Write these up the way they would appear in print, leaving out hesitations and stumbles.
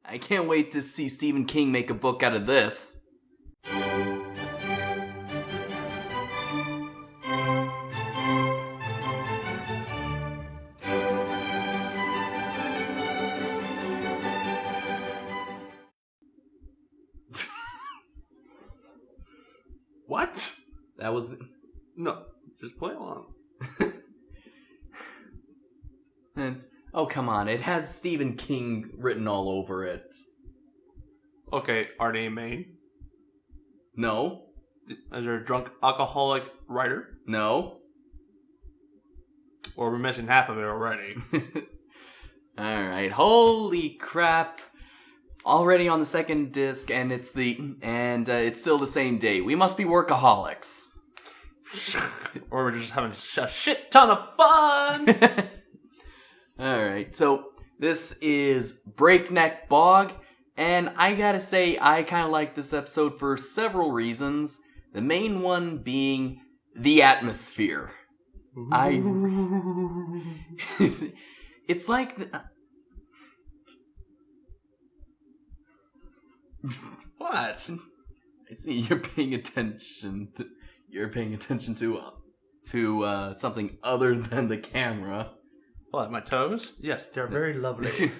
I can't wait to see Stephen King make a book out of this. What? That was... No, just play along. Oh, come on. It has Stephen King written all over it. Okay, are they main? No. Is there a drunk alcoholic writer? No. Or we're missing half of it already. Alright, holy crap. Already on the second disc, and it's still the same day. We must be workaholics. Or we're just having a shit ton of fun! Alright, so this is Breakneck Bog, and I gotta say, I kinda like this episode for several reasons. The main one being the atmosphere. It's like... What? I see you're paying attention to something other than the camera. What, my toes? Yes, they're very lovely.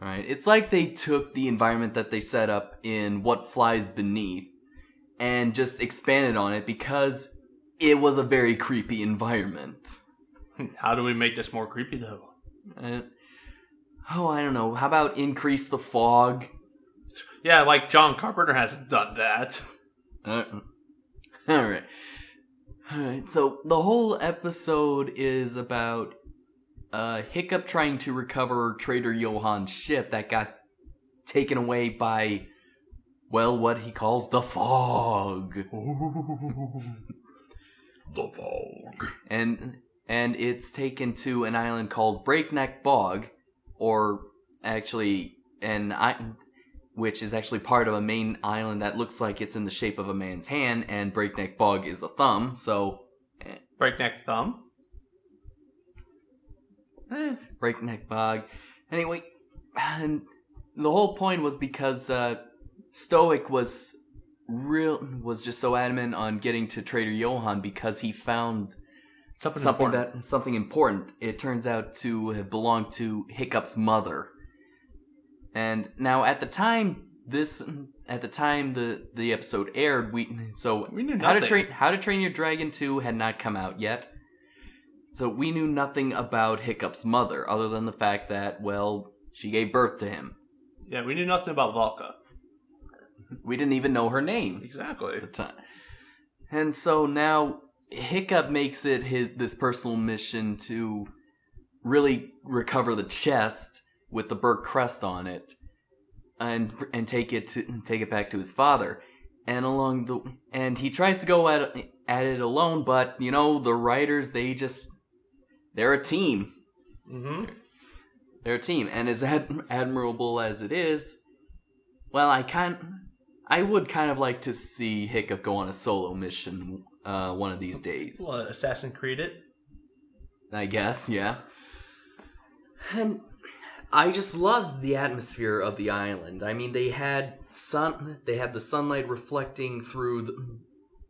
Alright, it's like they took the environment that they set up in What Flies Beneath and just expanded on it because it was a very creepy environment. How do we make this more creepy, though? I don't know. How about increase the fog? Yeah, like John Carpenter hasn't done that. Alright, so the whole episode is about Hiccup trying to recover Trader Johan's ship that got taken away by, well, what he calls the fog. The fog. And it's taken to an island called Breakneck Bog, or actually which is actually part of a main island that looks like it's in the shape of a man's hand, and Breakneck Bog is a thumb, so... Breakneck thumb? Breakneck Bog. Anyway, and the whole point was because Stoic was just so adamant on getting to Trader Johan because he found something important. It turns out to have belonged to Hiccup's mother. And now, at the time the episode aired, we knew nothing. How to Train Your Dragon 2 had not come out yet, so we knew nothing about Hiccup's mother other than the fact that, well, she gave birth to him. Yeah, we knew nothing about Valka. We didn't even know her name. Exactly. At the time. And so now Hiccup makes it this personal mission to really recover the chest with the Berk crest on it, and take it back to his father, and he tries to go at it alone, but you know the writers they're a team. Mm-hmm. They're a team, and as admirable as it is, well, I would kind of like to see Hiccup go on a solo mission one of these days. Well, Assassin's Creed it, I guess, yeah. And I just loved the atmosphere of the island. I mean, they had the sunlight reflecting through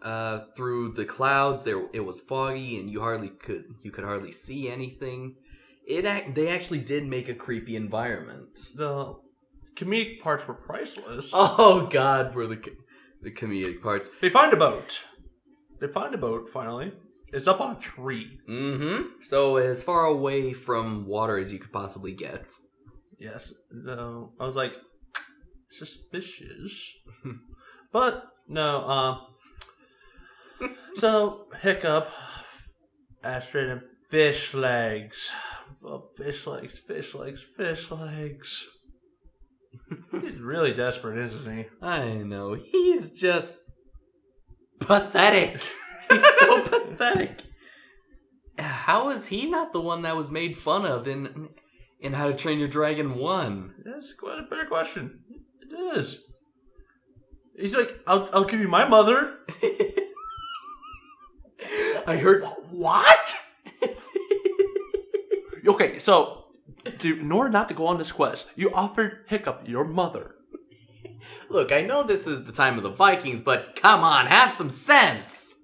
the clouds. It was foggy, and you could hardly see anything. They actually did make a creepy environment. The comedic parts were priceless. Oh God, were the comedic parts. They find a boat. Finally. It's up on a tree. Mm-hmm. So as far away from water as you could possibly get. Yes. No. I was like, suspicious. But, no, so, Hiccup, Astrid, and fish legs. Oh, fish legs. He's really desperate, isn't he? I know. He's just pathetic. He's so pathetic. How is he not the one that was made fun of in How to Train Your Dragon 1? That's quite a better question. It is. He's like, I'll give you my mother. I heard... What? Okay, so In order not to go on this quest, you offered Hiccup your mother. Look, I know this is the time of the Vikings, but come on, have some sense.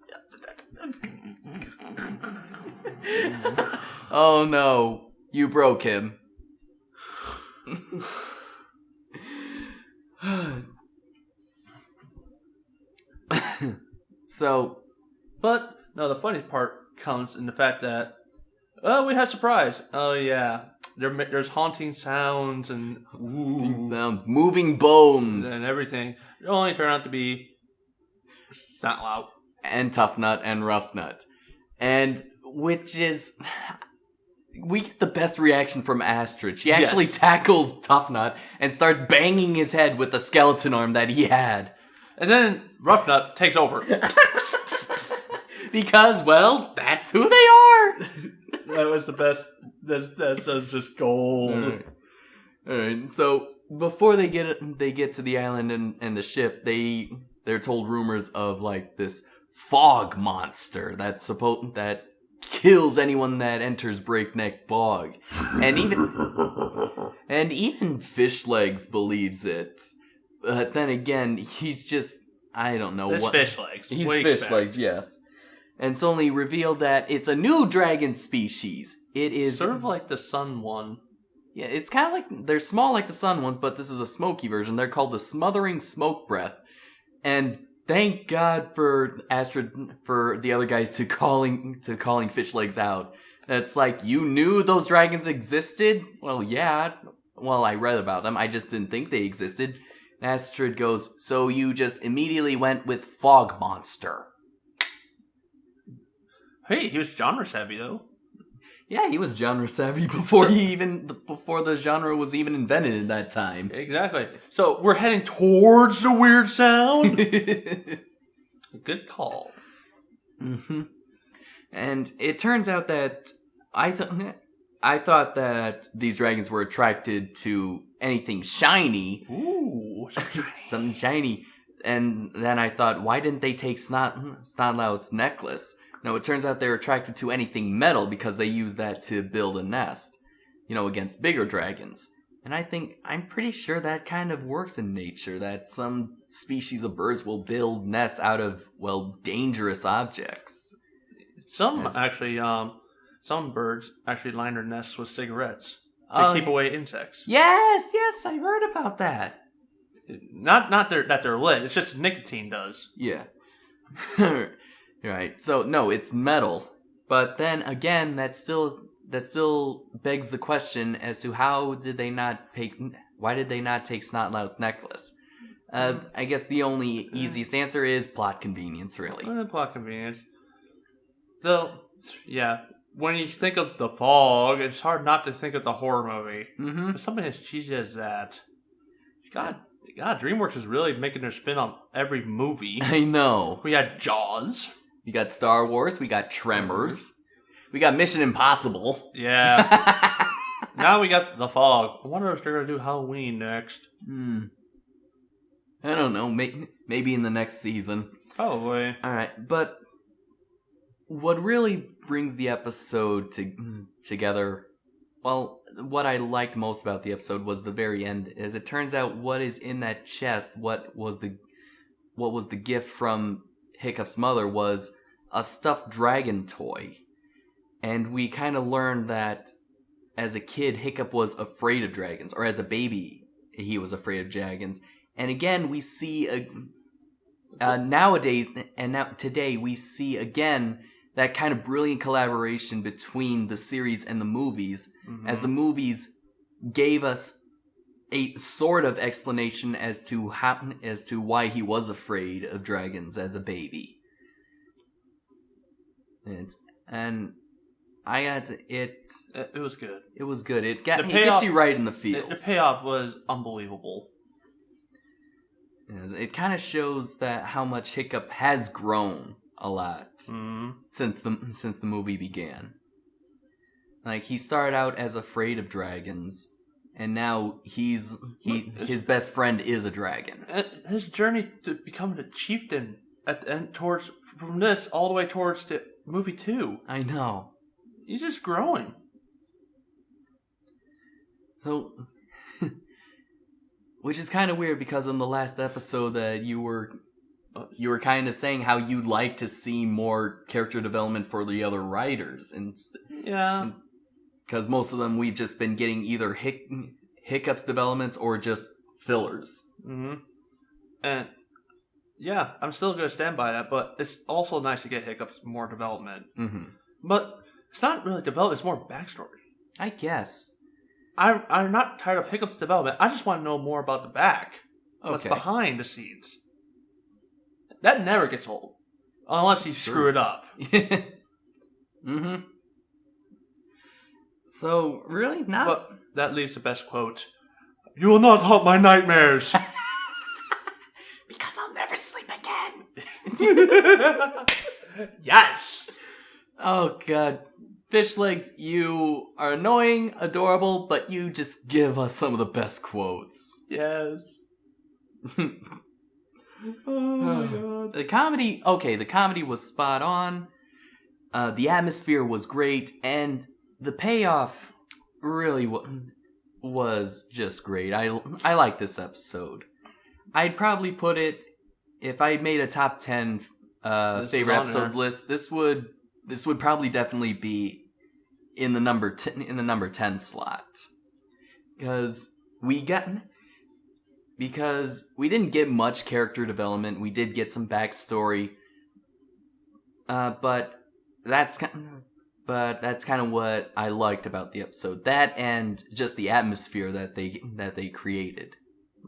Oh no, you broke him. So, but no, the funny part comes in the fact that, oh, we had a surprise. Oh yeah, there's haunting sounds and moving bones, and everything. It only turned out to be Snotlout and Tough Nut and Rough Nut, and which is. We get the best reaction from Astrid. She actually tackles Tough Nut and starts banging his head with the skeleton arm that he had. And then Rough Nut takes over. Because, well, that's who they are. That was the best. That's just gold. All right. So before they get to the island and the ship, they're told rumors of like this fog monster that kills anyone that enters Breakneck Bog, and even Fish Legs believes it. But then again, he's just I don't know what. Fish Legs. He's Fish Legs, yes. And it's only revealed that it's a new dragon species. It is sort of like the sun one. Yeah, it's kind of like they're small like the sun ones, but this is a smoky version. They're called the Smothering Smoke Breath, and thank God for Astrid, for the other guys to calling Fish Legs out. It's like, you knew those dragons existed? Well, yeah. Well, I read about them. I just didn't think they existed. Astrid goes, so you just immediately went with Fog Monster. Hey, he was genre savvy though. Yeah, he was genre savvy before the genre was even invented in that time. Exactly. So we're heading towards the weird sound. Good call. Mm-hmm. And it turns out that I thought that these dragons were attracted to anything shiny. Ooh, something shiny. And then I thought, why didn't they take Snouts Necklace? No, it turns out they're attracted to anything metal because they use that to build a nest, against bigger dragons. And I'm pretty sure that kind of works in nature, that some species of birds will build nests out of, dangerous objects. Some birds actually line their nests with cigarettes to keep away insects. Yes, I heard about that. Not that they're lit, it's just nicotine does. Yeah. Right. So no, it's metal. But then again, that still begs the question as to why did they not take Snotlout's necklace? I guess the only easiest answer is plot convenience, really. Plot convenience. Though, yeah, when you think of the fog, it's hard not to think of the horror movie. Mm-hmm. But something as cheesy as that. God, DreamWorks is really making their spin on every movie. I know. We had Jaws. We got Star Wars. We got Tremors. We got Mission Impossible. Yeah. Now we got The Fog. I wonder if they're going to do Halloween next. I don't know. Maybe in the next season. Probably. All right. But what really brings the episode together, what I liked most about the episode was the very end. As it turns out, what is in that chest, what was the gift from Hiccup's mother, was a stuffed dragon toy. And we kind of learned that as a kid, Hiccup was afraid of dragons, or as a baby, he was afraid of dragons. And again, we see today we see again that kind of brilliant collaboration between the series and the movies, as the movies gave us a sort of explanation as to why he was afraid of dragons as a baby. And I got to, it was good. It was good. It gets you right in the feels. The payoff was unbelievable. It kind of shows that how much Hiccup has grown a lot since the movie began. Like, he started out as afraid of dragons, and now his best friend is a dragon. His journey to becoming a chieftain from this all the way towards the movie 2. I know. He's just growing. So, which is kind of weird because in the last episode that you were kind of saying how you'd like to see more character development for the other writers, and Yeah. because most of them we've just been getting either hiccups developments or just fillers. Mm-hmm. And yeah, I'm still going to stand by that, but it's also nice to get Hiccups more development. Mm-hmm. But it's not really development, it's more backstory. I guess. I'm not tired of Hiccups development. I just want to know more about the back. What's Okay. behind the scenes. That never gets old. Unless you screw it up. Mm-hmm. So, really? Not... But that leaves the best quote. You will not haunt my nightmares. Because I'll never sleep again. Yes! Oh, God. Fish Legs, you are annoying, adorable, but you just give us some of the best quotes. Yes. Oh my God. The comedy was spot on. The atmosphere was great, and the payoff really was just great. I like this episode. I'd probably put it, if I made a top 10 favorite episodes list, this would probably definitely be in the number 10 slot. Because we didn't get much character development. We did get some backstory. But that's kind of what I liked about the episode. That and just the atmosphere that they created.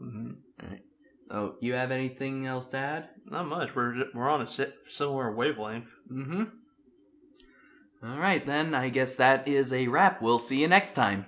Mm-hmm. All right. Oh, you have anything else to add? Not much. We're on a similar wavelength. Mm-hmm. All right, then. I guess that is a wrap. We'll see you next time.